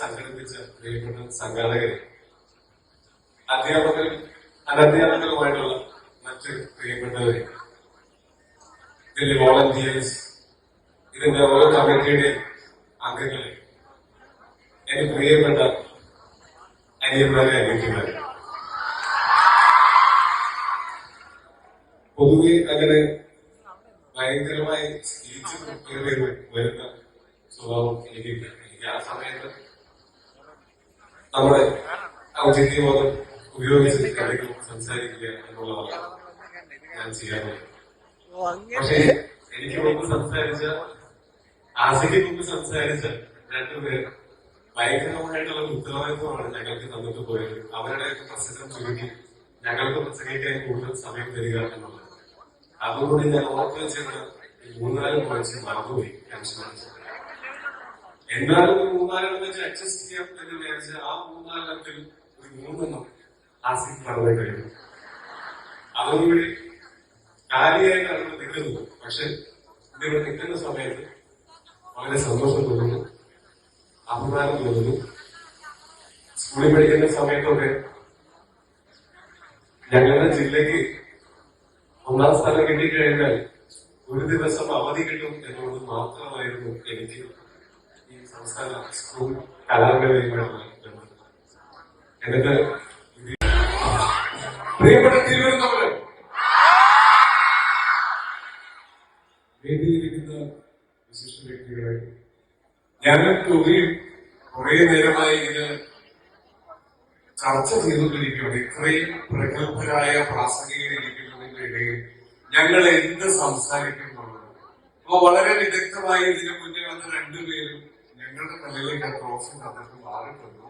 സംഘടിപ്പിച്ച പ്രിയപ്പെട്ട സംഘാടകരെ, അധ്യാപകരും അനധ്യാപകരുമായിട്ടുള്ള മറ്റ് പ്രിയപ്പെട്ടവരെ, ഇതിന്റെ വോളണ്ടിയേഴ്സ്, ഇതിന്റെ ഓരോ കമ്മിറ്റിയുടെ അംഗങ്ങളെ, എന്റെ പ്രിയപ്പെട്ട അനിയന്മാരെ അനിയത്തിമാരെ, പൊതുവെ അങ്ങനെ ഭയങ്കരമായി സ്പീച്ച് പ്രിപ്പയർ ചെയ്ത് വരുന്ന സ്വഭാവം എനിക്കില്ല. എനിക്ക് ആ സമയത്ത് നമ്മുടെ ഔചിത്യബോധം ഉപയോഗിച്ച് കാര്യങ്ങൾ സംസാരിക്കുക എന്നുള്ളതാണ് ഞാൻ ചെയ്യാറുള്ളത്. പക്ഷേ എനിക്ക് മുമ്പ് സംസാരിച്ച, ആസിക്ക് മുമ്പ് സംസാരിച്ച രണ്ടുപേർ ഭയങ്കരമായിട്ടുള്ള ഉത്തരവാദിത്വമാണ് ഞങ്ങൾക്ക് തന്നിട്ട് പോയത്. അവരുടെ പ്രസംഗം ചുരുക്കി ഞങ്ങൾക്ക് പ്രസംഗിക്കാൻ കൂടുതൽ സമയം തരിക എന്നുള്ളത്. അതുകൊണ്ട് ഞാൻ ഓർത്ത് വെച്ചിരുന്ന 3-4 പോയിന്റ്സ് മറന്നുപോയി. എന്നാലും 3-4 വെച്ച് അഡ്ജസ്റ്റ് ചെയ്യാം എന്ന് വിചാരിച്ച ആ 3-4 ഒരു 3 ആസിഫ് പറഞ്ഞു കഴിഞ്ഞു. അതോടുകൂടി കാര്യമായിട്ടാണ് ഇവിടെ നിൽക്കുന്നത്. പക്ഷെ ഇതിവിടെ നിൽക്കുന്ന സമയത്ത് വളരെ സന്തോഷം തോന്നുന്നു, അഭിമാനം തോന്നുന്നു. സ്കൂളിൽ പഠിക്കുന്ന സമയത്തൊക്കെ ഞങ്ങളുടെ ജില്ലയ്ക്ക് 1ാം സ്ഥാനം കിട്ടിക്കഴിഞ്ഞാൽ ഒരു ദിവസം അവധി കിട്ടും എന്നുള്ളത് മാത്രമായിരുന്നു എനിക്ക് ഈ സംസ്ഥാന സ്കൂൾ കലാകാരയുമായിട്ടുള്ള ബന്ധം. എന്നിട്ട് പ്രിയപ്പെട്ട തിരുവനന്തപുരം വേദിയിലിരിക്കുന്ന വിശിഷ്ട വ്യക്തികളെ, ഞങ്ങൾ കുറെ നേരമായി ഇത് ചർച്ച ചെയ്തുകൊണ്ടിരിക്കുകയാണ്. ഇത്രയും പ്രഗത്ഭരായ പ്രാസംഗികരിക്കുന്നതിന്റെ ഇടയിൽ ഞങ്ങൾ എന്ത് സംസാരിക്കുന്നുള്ളത്. അപ്പൊ വളരെ വിദഗ്ധമായി ഇതിനു മുന്നേ വന്ന 2 പേരും ഞങ്ങളുടെ തലയിലേക്ക് ട്രോഫി തന്നിട്ട് മാറിക്കുന്നു.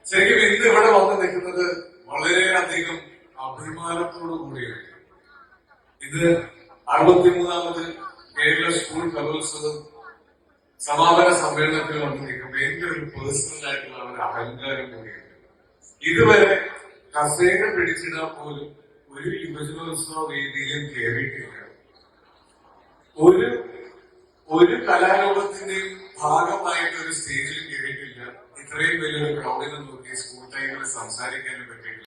ശരിക്കും ഇന്ന് ഇവിടെ വന്ന് നിൽക്കുന്നത് വളരെയധികം അഭിമാനത്തോടു കൂടിയാണ്. ഇത് 63ാമത് കേരള സ്കൂൾ കലോത്സവം സമാപന സമ്മേളനത്തിൽ വന്ന് നിൽക്കുമ്പോൾ എന്റെ ഒരു പേഴ്സണൽ ആയിട്ടുള്ള ഒരു അഹങ്കാരം കൂടിയാണ്. ഇതുവരെ കസേര പിടിച്ചിടാൻ പോലും ഒരു യുവജനോത്സവ വേദിയിലും കയറിയിട്ടില്ല. ഒരു കലാരൂപത്തിന്റെയും ഭാഗമായിട്ട് ഒരു സ്റ്റേജിൽ കയറിയിട്ടില്ല. ഇത്രയും വലിയൊരു ക്രൗഡിനെ നോക്കി സ്കൂൾ ടൈമിൽ സംസാരിക്കാനും പറ്റിയിട്ടില്ല.